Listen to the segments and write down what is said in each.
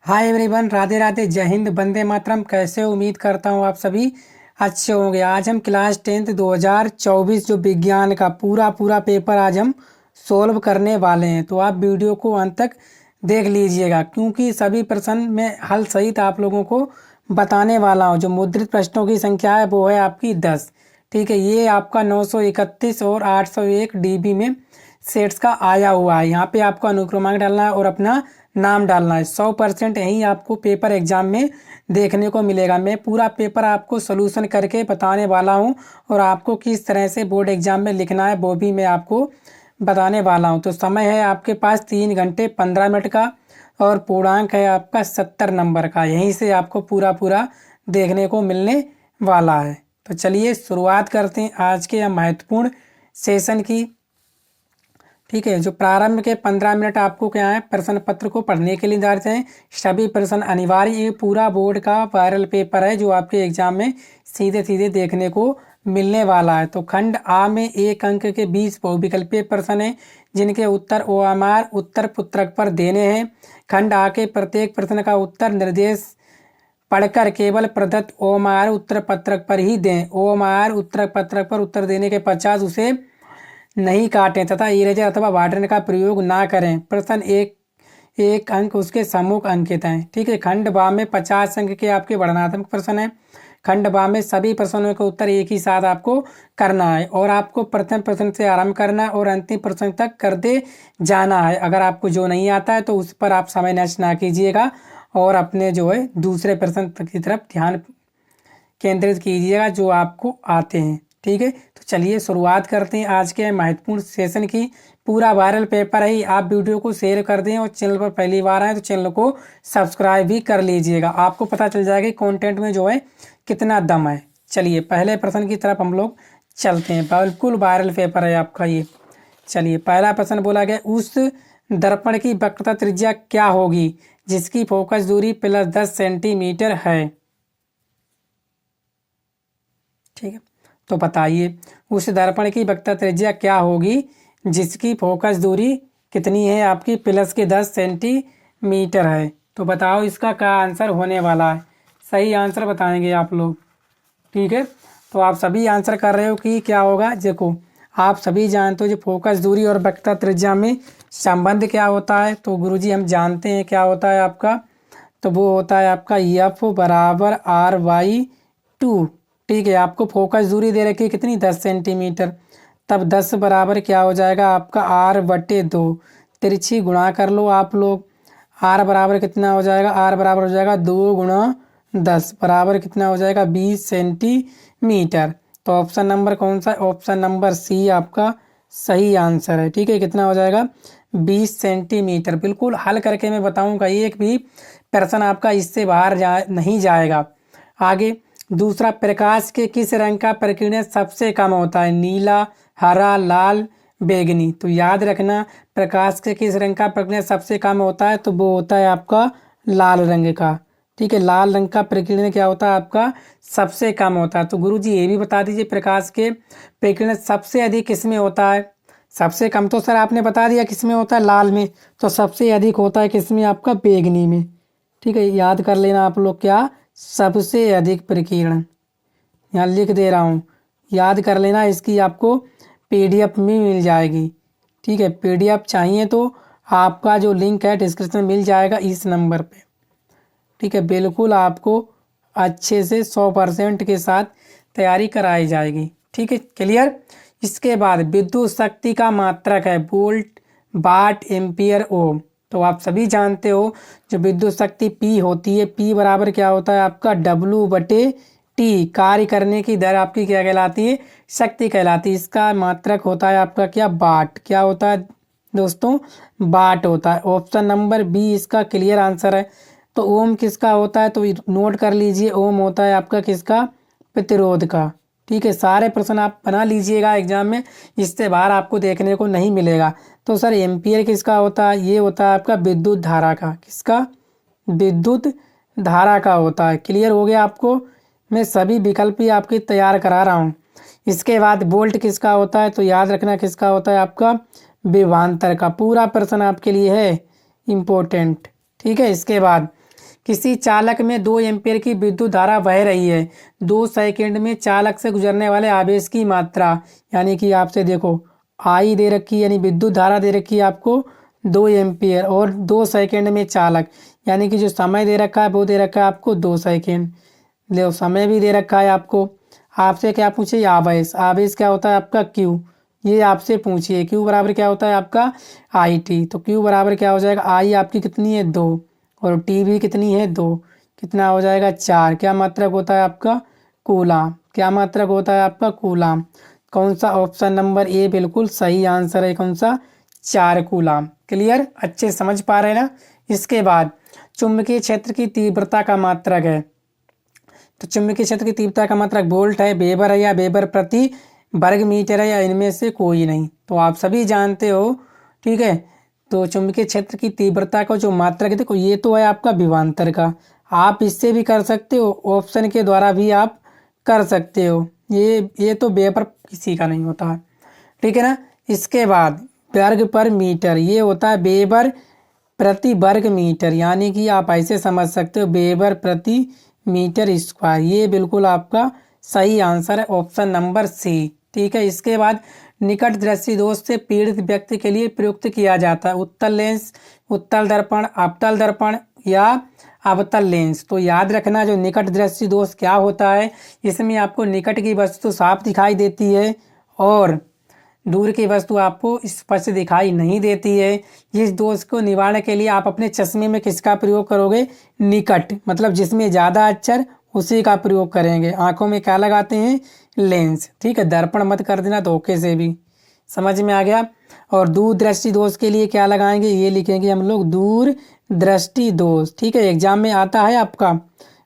Hi everyone, Radhe Radhe, जय हिंद, वंदे मातरम। कैसे हो? उम्मीद करता हूँ आप सभी अच्छे होंगे। आज हम क्लास 10th 2024 जो विज्ञान का पूरा पेपर आज हम सोल्व करने वाले हैं। तो आप वीडियो को अंत तक देख लीजिएगा, क्योंकि सभी प्रश्न में हल सहित आप लोगों को बताने वाला हूँ। जो मुद्रित प्रश्नों की संख्या है वो है आपकी 10। ठीक है, ये आपका 931 और 801 DB में सेट्स का आया हुआ है। यहाँ पे आपको अनुक्रमांक डालना है और अपना नाम डालना है। 100% यही आपको पेपर एग्जाम में देखने को मिलेगा। मैं पूरा पेपर आपको सोल्यूशन करके बताने वाला हूँ और आपको किस तरह से बोर्ड एग्जाम में लिखना है वो भी मैं आपको बताने वाला हूँ। तो समय है आपके पास 3 घंटे 15 मिनट का और पूर्णांक है आपका 70 नंबर का। यहीं से आपको पूरा देखने को मिलने वाला है। तो चलिए शुरुआत करते हैं आज के महत्वपूर्ण सेशन की। ठीक है, जो प्रारंभ के 15 मिनट आपको क्या है, प्रश्न पत्र को पढ़ने के लिए निर्धारित हैं। सभी प्रश्न अनिवार्य। ये पूरा बोर्ड का वायरल पेपर है जो आपके एग्जाम में सीधे देखने को मिलने वाला है। तो खंड आ में 1 अंक के 20 बहुविकल्पीय प्रश्न हैं, जिनके उत्तर OMR उत्तर पुस्तक पर देने हैं। खंड आ के प्रत्येक प्रश्न का उत्तर निर्देश पढ़कर केवल प्रदत्त OMR उत्तर पत्रक पर ही दें। OMR उत्तर पत्रक पर उत्तर देने के पश्चात उसे नहीं काटें तथा इरेजर अथवा वार्डन का प्रयोग ना करें। प्रश्न एक अंक उसके सम्मुख अंकित हैं। ठीक है, खंड बा में 50 अंक के आपके वर्णनात्मक प्रश्न हैं। खंड बा में सभी प्रश्नों के उत्तर एक ही साथ आपको करना है और आपको प्रथम प्रश्न से आरंभ करना है और अंतिम प्रश्न तक करते जाना है। अगर आपको जो नहीं आता है तो उस पर आप समय नष्ट ना कीजिएगा और अपने जो है दूसरे प्रश्न की तरफ ध्यान केंद्रित कीजिएगा जो आपको आते हैं। ठीक है, तो चलिए शुरुआत करते हैं आज के महत्वपूर्ण सेशन की। पूरा वायरल पेपर है। आप वीडियो को शेयर कर दें और चैनल पर पहली बार आए तो चैनल को सब्सक्राइब भी कर लीजिएगा। आपको पता चल जाएगा कंटेंट में जो है कितना दम है। चलिए पहले प्रश्न की तरफ हम लोग चलते हैं। बिल्कुल वायरल पेपर है आपका ये। चलिए पहला प्रश्न बोला गया, उस दर्पण की वक्रता त्रिज्या क्या होगी जिसकी फोकस दूरी +10 सेंटीमीटर है। ठीक है, तो बताइए उस दर्पण की वक्रता त्रिज्या क्या होगी जिसकी फोकस दूरी कितनी है आपकी +10 सेंटीमीटर है। तो बताओ इसका क्या आंसर होने वाला है। सही आंसर बताएंगे आप लोग। ठीक है, तो आप सभी आंसर कर रहे हो कि क्या होगा। देखो आप सभी जानते हो जो फोकस दूरी और वक्रता त्रिज्या में संबंध क्या होता है। तो गुरुजी हम जानते हैं क्या होता है आपका। तो वो होता है आपका F = R/2। ठीक है, आपको फोकस दूरी दे रखी है कितनी, 10 सेंटीमीटर। तब 10 बराबर क्या हो जाएगा आपका R/2। तिरछी गुणा कर लो आप लोग। R बराबर कितना हो जाएगा, R बराबर हो जाएगा 2 × 10 बराबर कितना हो जाएगा 20 सेंटीमीटर। तो ऑप्शन नंबर कौन सा है, ऑप्शन नंबर सी आपका सही आंसर है। ठीक है, कितना हो जाएगा 20 सेंटीमीटर। बिल्कुल हल करके मैं बताऊंगा, एक भी प्रश्न आपका इससे बाहर नहीं जाएगा। आगे दूसरा, प्रकाश के किस रंग का प्रकीर्णन सबसे कम होता है, नीला, हरा, लाल, बैंगनी। तो याद रखना प्रकाश के किस रंग का प्रकीर्णन सबसे कम होता है, तो वो होता है आपका लाल रंग का। ठीक है, लाल रंग का प्रकीर्णन क्या होता है आपका सबसे कम होता है। तो गुरुजी ये भी बता दीजिए प्रकाश के प्रकीर्णन सबसे अधिक किस में होता है। सबसे कम तो सर आपने बता दिया किस में होता है, लाल में। तो सबसे अधिक होता है किस में, आपका बैंगनी में। ठीक है, याद कर लेना आप लोग क्या, सबसे अधिक प्रकीर्णन यहाँ लिख दे रहा हूँ, याद कर लेना। इसकी आपको PDF में मिल जाएगी। ठीक है, PDF चाहिए तो आपका जो लिंक है डिस्क्रिप्शन में मिल जाएगा इस नंबर पे। ठीक है, बिल्कुल आपको अच्छे से 100% के साथ तैयारी कराई जाएगी। ठीक है, क्लियर। इसके बाद विद्युत शक्ति का मात्रक है वोल्ट, वाट, एम्पियर, ओम। तो आप सभी जानते हो जो विद्युत शक्ति P होती है, P बराबर क्या होता है आपका W/T। कार्य करने की दर आपकी क्या कहलाती है, शक्ति कहलाती है। इसका मात्रक होता है आपका क्या, वाट। क्या होता है दोस्तों, वाट होता है। ऑप्शन नंबर बी इसका क्लियर आंसर है। तो ओम किसका होता है, तो नोट कर लीजिए, ओम होता है आपका किसका, प्रतिरोध का। ठीक है, सारे प्रश्न आप बना लीजिएगा एग्जाम में, इससे बाहर आपको देखने को नहीं मिलेगा। तो सर एम्पियर किसका होता है, ये होता है आपका विद्युत धारा का। किसका, विद्युत धारा का होता है। क्लियर हो गया आपको। मैं सभी विकल्प ही आपकी तैयार करा रहा हूँ। इसके बाद वोल्ट किसका होता है, तो याद रखना किसका होता है आपका विभवांतर का। पूरा प्रश्न आपके लिए है इम्पोर्टेंट। ठीक है, इसके बाद किसी चालक में 2 एम्पीयर की विद्युत धारा बह रही है। 2 सेकंड में चालक से गुजरने वाले आवेश की मात्रा, यानी कि आपसे देखो आई दे रखी है, यानी विद्युत धारा दे रखी है आपको 2 एम्पीयर, और 2 सेकंड में चालक, यानी कि जो समय दे रखा है वो दे रखा है आपको 2 सेकंड। लो समय भी दे रखा है आपको। आपसे क्या पूछे? आवेश। आवेश क्या होता है आपका? क्यू। ये आपसे पूछिए क्यू बराबर क्या होता है आपका? I T. तो क्यू बराबर क्या हो जाएगा? आई आपकी कितनी है? 2, और टी भी कितनी है? 2। कितना हो जाएगा? 4। क्या मात्रक होता है आपका? कूलाम। क्या मात्रक होता है आपका? कूलाम। कौन सा? ऑप्शन नंबर ए बिल्कुल सही आंसर है। कौन सा? 4 कूलाम। क्लियर? अच्छे समझ पा रहे हैं ना? इसके बाद चुंबकीय क्षेत्र की तीव्रता का मात्रक है। तो चुंबकीय क्षेत्र की तीव्रता का मात्रक वोल्ट है, वेबर है, या वेबर प्रति वर्ग मीटर है, या इनमें से कोई नहीं। तो आप सभी जानते हो, ठीक है। तो चुंबकीय क्षेत्र की तीव्रता का जो मात्रक है, देखो ये तो है आपका विभवांतर का, आप इससे भी कर सकते हो, ऑप्शन के द्वारा भी आप कर सकते हो। ये तो वेबर किसी का नहीं होता है, ठीक है ना। इसके बाद वर्ग पर मीटर, ये होता है वेबर प्रति वर्ग मीटर, यानी कि आप ऐसे समझ सकते हो वेबर प्रति मीटर स्क्वायर। ये बिल्कुल आपका सही आंसर है, ऑप्शन नंबर सी, ठीक है। इसके बाद निकट दृष्टि दोष से पीड़ित व्यक्ति के लिए प्रयुक्त किया जाता है उत्तल लेंस, उत्तल दर्पण, अवतल दर्पण या अवतल लेंस। तो याद रखना जो निकट दृष्टि दोष क्या होता है, इसमें आपको निकट की वस्तु साफ दिखाई देती है और दूर की वस्तु आपको स्पष्ट दिखाई नहीं देती है। इस दोष को निवारण के लिए आप अपने चश्मे में किसका प्रयोग करोगे? निकट, मतलब जिसमें ज़्यादा अक्षर उसी का प्रयोग करेंगे। आंखों में क्या लगाते हैं? लेंस, ठीक है। दर्पण मत कर देना धोखे से भी, समझ में आ गया। और दूर दृष्टि दोष के लिए क्या लगाएंगे? ये लिखेंगे हम लोग दूर दृष्टि दोष, ठीक है। एग्जाम में आता है आपका,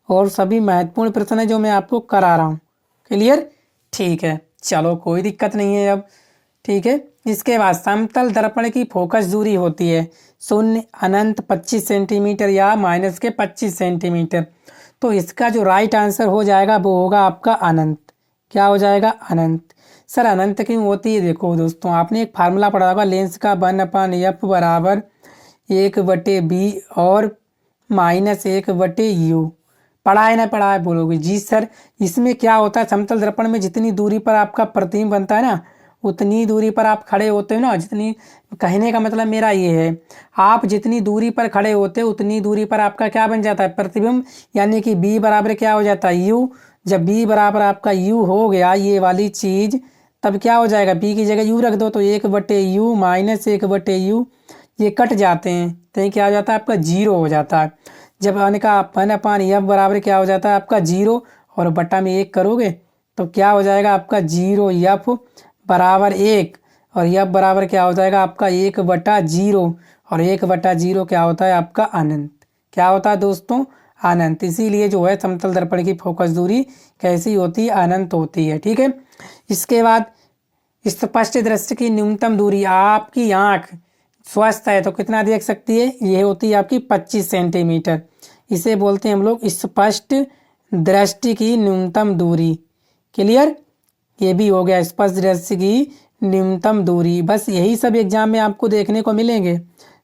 और सभी महत्वपूर्ण प्रश्न है जो मैं आपको करा रहा हूँ। क्लियर? ठीक है, चलो कोई दिक्कत नहीं है अब, ठीक है। इसके बाद समतल दर्पण की फोकस दूरी होती है 0, अनंत 25 सेंटीमीटर या माइनस के 25 सेंटीमीटर। तो इसका जो राइट आंसर हो जाएगा वो होगा आपका अनंत। क्या हो जाएगा? अनंत। सर अनंत क्यों होती है? देखो दोस्तों, आपने एक फार्मूला पढ़ा होगा, लेंस का 1/f बराबर 1/b और -1/u। पढ़ा है ना? पढ़ा है बोलोगे जी सर। इसमें क्या होता है, समतल दर्पण में जितनी दूरी पर आपका प्रतिबिंब बनता है ना, उतनी दूरी पर आप खड़े होते हो ना, जितनी, कहने का मतलब मेरा ये है, आप जितनी दूरी पर खड़े होते हो उतनी दूरी पर आपका क्या बन जाता है? प्रतिबिंब, यानी कि b बराबर क्या हो जाता है? u। जब b बराबर आपका u हो गया, ये वाली चीज़, तब क्या हो जाएगा? b की जगह u रख दो, तो 1/u माइनस 1/u, ये कट जाते हैं, तो ये क्या हो जाता है आपका? 0 हो जाता है। जब आने का 1/f बराबर क्या हो जाता है आपका? 0, और बटा में 1 करोगे तो क्या हो जाएगा आपका? 0f बराबर 1, और यफ बराबर क्या हो जाएगा आपका? 1/0, और 1/0 क्या होता है आपका? अनंत। क्या होता है दोस्तों? अनंत। इसीलिए जो है समतल दर्पण की फोकस दूरी कैसी होती है? अनंत होती है, ठीक है। इसके बाद स्पष्ट दृष्टि की न्यूनतम दूरी, आपकी आँख स्वस्थ है तो कितना देख सकती है? ये होती है आपकी 25 सेंटीमीटर। इसे बोलते हैं हम लोग स्पष्ट दृष्टि की न्यूनतम दूरी। क्लियर? ये भी हो गया स्पष्ट दृष्टि की न्यूनतम दूरी। बस यही सब एग्जाम में आपको देखने को मिलेंगे,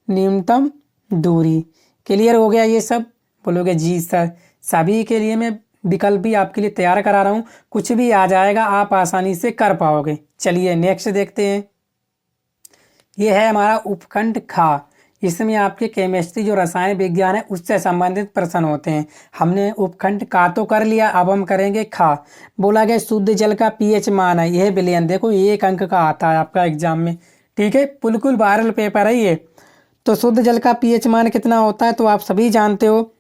न्यूनतम दूरी। क्लियर हो गया ये सब? बोलोगे जी सर। सभी के लिए मैं विकल्प भी आपके लिए तैयार करा रहा हूँ, कुछ भी आ जाएगा आप आसानी से कर पाओगे। चलिए नेक्स्ट देखते हैं। ये है हमारा उपखंड खा। इसमें आपके केमिस्ट्री जो रसायन विज्ञान है उससे संबंधित प्रश्न होते हैं। हमने उपखंड का तो कर लिया, अब हम करेंगे खा। बोला गया शुद्ध जल का पीएच मान है, यह विलयन, देखो ये 1 अंक का आता है आपका एग्जाम में, ठीक है। बिल्कुल वायरल पेपर है ये। तो शुद्ध जल का पीएच मान कितना होता है तो आप सभी जानते हो।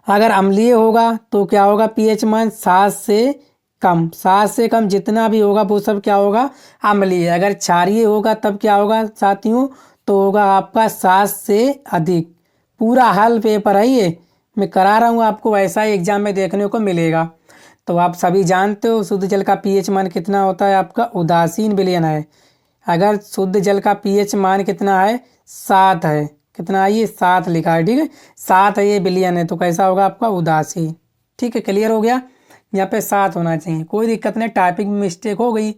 अगर अम्लीय होगा तो क्या होगा? पीएच मान 7 से कम, 7 से कम जितना भी होगा वो सब क्या होगा? अम्लीय। अगर क्षारीय होगा तब क्या होगा साथियों? तो होगा आपका 7 से अधिक। पूरा हल पेपर है ये, मैं करा रहा हूँ आपको, ऐसा ही एग्जाम में देखने को मिलेगा। तो आप सभी जानते हो शुद्ध जल का पीएच मान कितना होता है आपका? उदासीन विलयन है। अगर शुद्ध जल का पीएच मान कितना है? 7 है। कितना है ये? 7 लिखा है, ठीक है। 7 है, ये विलयन है, तो कैसा होगा आपका? उदासीन। ठीक है, क्लियर हो गया? यहाँ पे 7 होना चाहिए, कोई दिक्कत नहीं, टाइपिंग में मिस्टेक हो गई।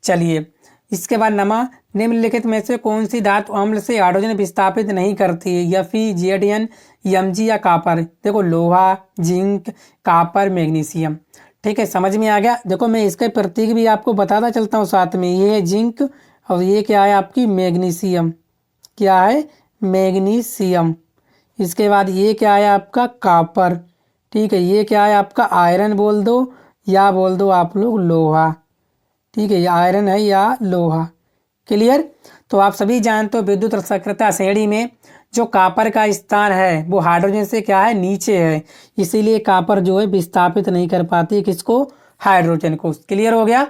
चलिए इसके बाद नमा, निम्नलिखित में से कौन सी धातु अम्ल से हाइड्रोजन विस्थापित नहीं करती है? Fe, Zn, Mg या कॉपर? देखो लोहा, जिंक, कॉपर, मैग्नीशियम। ठीक है, समझ में आ गया। देखो मैं इसके प्रतीक भी आपको बताता चलता हूँ साथ में। ये है जिंक और ये क्या है आपकी मैग्नीशियम। क्या है? मैग्नीशियम। इसके बाद ये क्या है आपका कॉपर। ठीक है, ये क्या है आपका आयरन बोल दो या बोल दो आप लोग लोहा। ठीक है, ये आयरन है या लोहा। क्लियर? तो आप सभी जानते हो विद्युत सक्रियता श्रेणी में जो कॉपर का स्थान है वो हाइड्रोजन से क्या है? नीचे है। इसीलिए कॉपर जो है विस्थापित नहीं कर पाती है किसको? हाइड्रोजन को। क्लियर हो गया?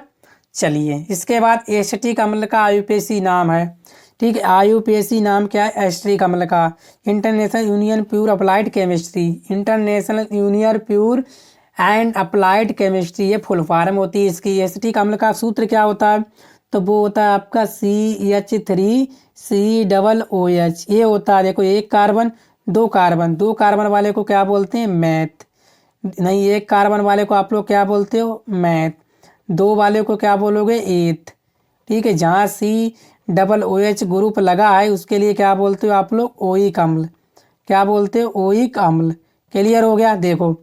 चलिए, इसके बाद एसिटिक अम्ल का आयुपेशी नाम है। ठीक है, आयुपेशी नाम क्या है? एसिटिक अम्ल का। International union pure applied chemistry. International union pure and applied chemistry, ये फुल फॉर्म होती है इसकी। एसिटिक अम्ल का सूत्र क्या होता है? तो वो होता है आपका CH3COOH। ये होता है, देखो एक कार्बन दो कार्बन, दो कार्बन वाले को क्या बोलते हैं? मैथ। नहीं, एक कार्बन वाले को आप लोग क्या बोलते हो? मैथ। दो वाले को क्या बोलोगे? एथ। ठीक है, जहाँ COOH ग्रुप लगा है उसके लिए क्या बोलते हो आप लोग? ओइक अम्ल। क्या बोलते हो? ओइक अम्ल। क्लियर हो गया? देखो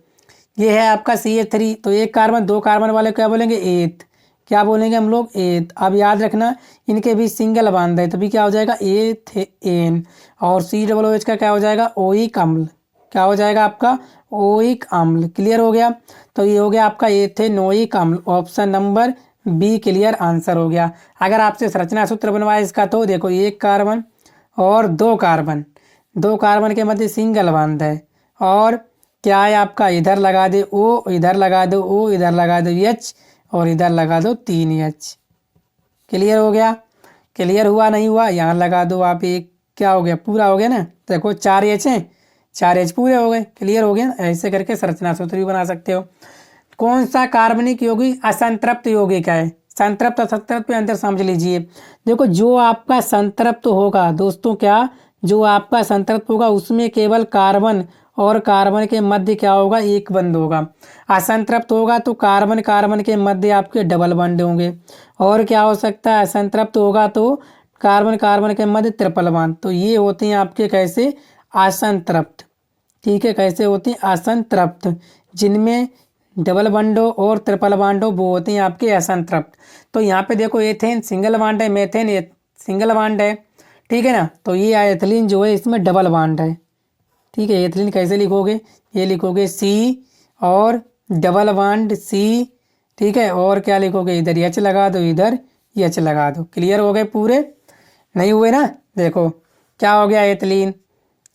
ये है आपका CH3, तो एक कार्बन दो कार्बन वाले क्या बोलेंगे? एथ। क्या बोलेंगे हम लोग? एथ। अब याद रखना इनके बीच सिंगल बांध है तभी क्या हो जाएगा? एथेन। और COOH का क्या हो जाएगा? ओइक अम्ल। क्या हो जाएगा आपका? ओइक अम्ल। क्लियर हो गया? तो ये हो गया आपका एथेनोइक अम्ल। Option number B clear answer हो गया। अगर आपसे संरचना सूत्र बनवाए इसका तो देखो एक कार्बन और दो कार्बन, दो कार्बन के मध्य सिंगल बॉन्ड है और क्या है आपका? इधर लगा दे ओ, इधर लगा दो ओ, इधर लगा दो H और इधर लगा दो 3H। क्लियर हो गया? क्लियर हुआ नहीं हुआ? यहाँ लगा दो आप एक, क्या हो गया? पूरा हो गया ना। देखो 4H हैं, 4H पूरे हो गए। क्लियर हो गया? ऐसे करके संरचना सूत्र भी बना सकते हो। कौन सा कार्बनिक यौगिक असंतृप्त यौगिक है? संतृप्त असंतृप्त पे अंतर समझ लीजिए। देखो जो आपका संतृप्त होगा दोस्तों, क्या जो आपका संतृप्त होगा उसमें केवल कार्बन और कार्बन के मध्य क्या होगा? एक बंध होगा। असंतृप्त होगा तो कार्बन कार्बन के मध्य आपके डबल बंध होंगे। और क्या हो सकता है? असंतृप्त होगा तो कार्बन कार्बन के मध्य ट्रिपल बॉन्ड। तो ये होते हैं आपके कैसे? असंतृप्त। ठीक है, कैसे होते हैं? असंतृप्त। जिनमें डबल बॉन्डो और ट्रिपल बॉन्डो वो होते हैं आपके असंतृप्त। तो यहाँ पे देखो एथेन सिंगल बॉन्ड है, मेथेन सिंगल बॉन्ड है। ठीक है ना? तो ये एथिलीन जो है इसमें डबल बॉन्ड है। ठीक है, एथिलीन कैसे लिखोगे? ये लिखोगे C और डबल बॉन्ड C। ठीक है, और क्या लिखोगे? इधर H लगा दो, इधर H लगा दो। क्लियर हो गए पूरे? नहीं हुए ना? देखो क्या हो गया? एथिलीन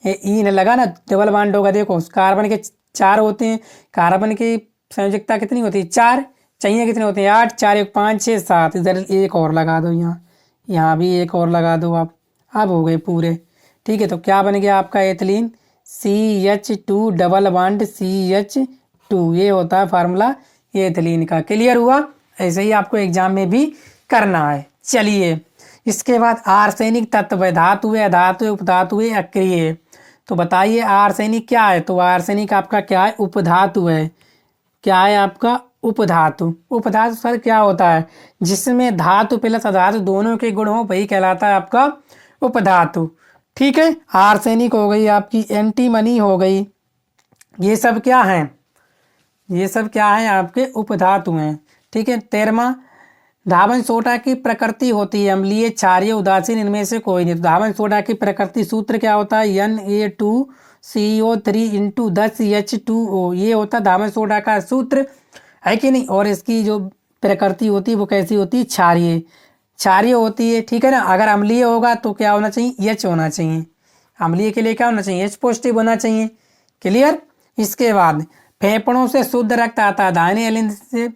ई ने लगा ना, डबल बॉन्ड होगा। देखो कार्बन के 4 होते हैं, कार्बन की संयोजकता कितनी होती है? 4। चाहिए कितने होते हैं? 8। 4 1 5 6 7। इधर एक और लगा दो, यहाँ यहाँ भी एक और लगा दो आप। अब हो गए पूरे। ठीक है, तो क्या बन गया आपका? Ethylene CH2 double bond CH2। ये होता है फार्मूला एथिलीन का। क्लियर हुआ? ऐसे ही आपको एग्जाम में भी करना है। चलिए, इसके बाद आर्सेनिक तत्व है, धातु है, अधातु है, उपधातु है, अक्रिय है। तो बताइए आर्सेनिक क्या है? तो आर्सेनिक आपका क्या है? उपधातु है। क्या है आपका? उपधातु। उपधातु सर क्या होता है? जिसमें धातु प्लस अधातु दोनों के गुण हो वही कहलाता है आपका उपधातु। ठीक है, आर्सेनिक हो गई आपकी, एंटीमनी हो गई, ये सब क्या है? ये सब क्या है? आपके उपधातु हैं। ठीक है, 13वां, धावन सोडा की प्रकृति होती है अम्लीय, क्षारीय, उदासीन, इनमें से कोई नहीं। तो धावन सोडा की प्रकृति सूत्र क्या होता है? Na2CO3 into 10H2O। ये होता है धावन सोडा का सूत्र, है कि नहीं? और इसकी जो प्रकृति होती है वो कैसी होती है? क्षारीय, क्षारीय होती है। ठीक है ना? अगर अम्लीय होगा तो क्या होना चाहिए? H होना चाहिए। अम्लीय के लिए क्या होना चाहिए? H पॉजिटिव होना चाहिए। क्लियर? इसके बाद फेफड़ों से शुद्ध रक्त आता है दाहिने अलिंद से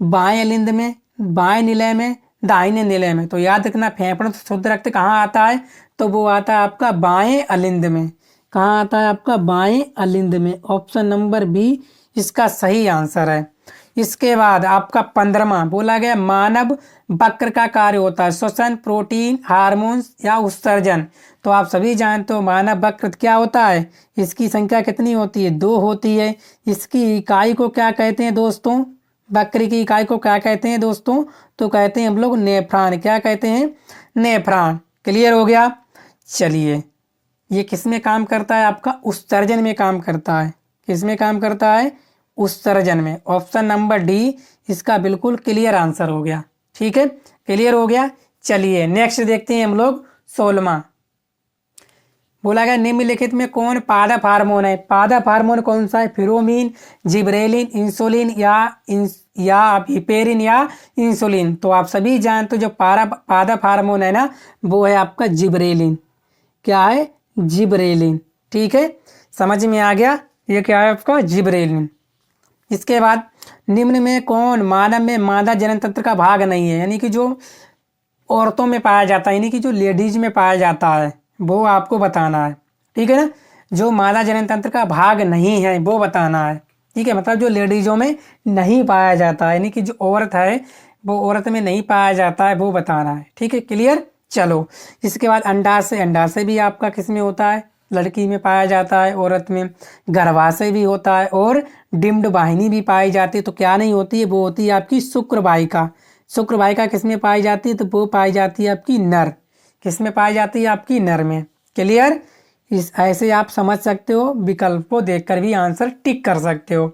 बाएं अलिंद में, बाएं निलय में, दाहिने निलय में। तो याद रखना फेफड़ों से शुद्ध रक्त कहाँ आता है? तो वो आता है आपका बाएं अलिंद में। कहाँ आता है आपका? बाएं अलिंद में। ऑप्शन नंबर बी इसका सही आंसर है। इसके बाद आपका 15वां बोला गया, मानव वक्र का कार्य होता है श्वसन, प्रोटीन, हार्मोन्स या उत्सर्जन। तो आप सभी जानते हो मानव वक्र क्या होता है? इसकी संख्या कितनी होती है? 2 होती है। इसकी इकाई को क्या कहते हैं दोस्तों? बकरी की इकाई को क्या कहते हैं दोस्तों? तो कहते हैं हम लोग नेफ्रॉन। क्या कहते हैं? नेफ्रॉन। क्लियर हो गया? चलिए, ये किस में काम करता है? आपका उत्सर्जन में काम करता है। किस में काम करता है? उत्सर्जन में। ऑप्शन नंबर डी इसका बिल्कुल क्लियर आंसर हो गया। ठीक है, क्लियर हो गया। चलिए नेक्स्ट देखते हैं हम लोग 16वां। बोला गया निम्नलिखित में कौन पादप हार्मोन है? पादप हार्मोन कौन सा है? फिरोमिन, जिब्रेलिन, इंसुलिन या हिपेरिन या इंसुलिन। तो आप सभी जानते हो जो पादप हार्मोन है ना, वो है आपका जिब्रेलिन। क्या है? जिब्रेलिन। ठीक है, समझ में आ गया? ये क्या है आपका? जिब्रेलिन। इसके बाद निम्न में कौन मानव में मादा जनन तंत्र का भाग नहीं है? यानी कि जो औरतों में पाया जाता है, यानी कि जो लेडीज में पाया जाता है, वो आपको बताना है। ठीक है ना, जो मादा जनन तंत्र का भाग नहीं है वो बताना है। ठीक है, मतलब जो लेडीजों में नहीं पाया जाता है, यानी कि जो औरत है वो औरत में नहीं पाया जाता है, वो बताना है। ठीक है, क्लियर? चलो, इसके बाद अंडाशय। अंडाशय भी आपका किस में होता है? लड़की में पाया जाता है, औरत में। गर्भाशय भी होता है और डिम्ड वाहिनी भी पाई जाती है। तो क्या नहीं होती है? वो होती है आपकी शुक्र वाहिका। शुक्र वाहिका किस में पाई जाती है? तो वो पाई जाती है आपकी नर। किस में पाई जाती है? आपकी नर में। क्लियर? इस ऐसे आप समझ सकते हो, विकल्प को देखकर भी आंसर टिक कर सकते हो।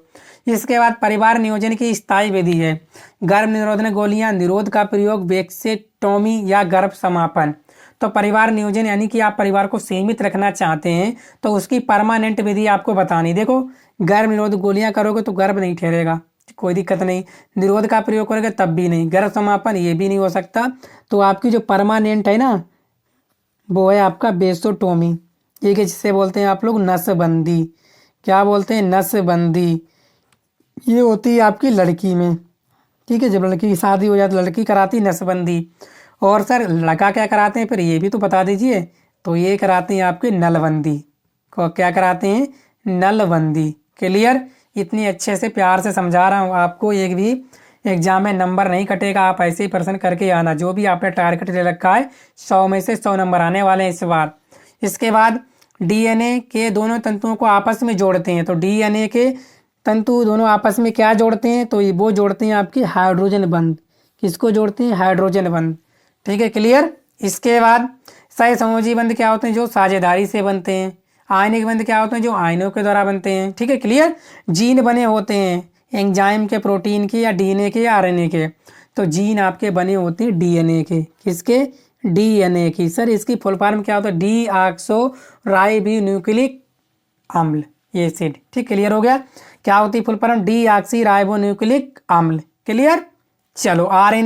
इसके बाद परिवार नियोजन की स्थायी विधि है। गर्भ निरोधन गोलियां, निरोध का प्रयोग, वेक्सेटोमी या गर्भ समापन। तो परिवार नियोजन यानी कि आप परिवार को सीमित रखना चाहते हैं तो उसकी परमानेंट विधि आपको बतानी। देखो, गर्भ निरोध गोलियां करोगे तो गर्भ नहीं ठहरेगा, कोई दिक्कत नहीं। निरोध का प्रयोग करोगे तब भी नहीं। गर्भ समापन ये भी नहीं हो सकता। तो आपकी जो परमानेंट है ना, वो है आपका बेसोटोमी। ये कि जिसे बोलते हैं आप लोग नसबंदी। क्या बोलते हैं? नसबंदी। ये होती है आपकी लड़की में। ठीक है, जब लड़की की शादी हो जाती है लड़की कराती नसबंदी। और सर लड़का क्या कराते हैं फिर, ये भी तो बता दीजिए। तो ये कराते हैं आपके नलबंदी को। क्या कराते हैं? नलबंदी। क्लियर? इतनी अच्छे से प्यार से समझा रहा हूँ आपको, एक भी एग्जाम में नंबर नहीं कटेगा। आप ऐसे ही प्रश्न करके आना। जो भी आपने टारगेट ले रखा है 100 में से 100 नंबर आने वाले हैं इस बार। इसके बाद डीएनए के दोनों तंतुओं को आपस में जोड़ते हैं। तो डीएनए के तंतु दोनों आपस में क्या जोड़ते हैं? तो वो जोड़ते हैं आपकी हाइड्रोजन बंध। किसको जोड़ते हैं? हाइड्रोजन बंध। ठीक है, क्लियर? इसके बाद सहसंयोजी बंध क्या होते हैं? जो साझेदारी से बनते हैं। आयनिक बंध क्या होते हैं? जो आयनों के द्वारा बनते हैं। ठीक है, क्लियर? जीन बने होते हैं एंजाइम के, प्रोटीन के, या डीएनए के, या आरएनए के। तो जीन आपके बने होते हैं डीएनए के। किसके? डीएनए की। सर इसकी फुल फॉर्म क्या होता है? डी ऑक्सो राइबो न्यूक्लिक अम्ल, ये एसिड। ठीक, क्लियर हो गया? क्या होती है full form? D oxy ribo nucleic अम्ल। क्लियर? चलो, आरएनए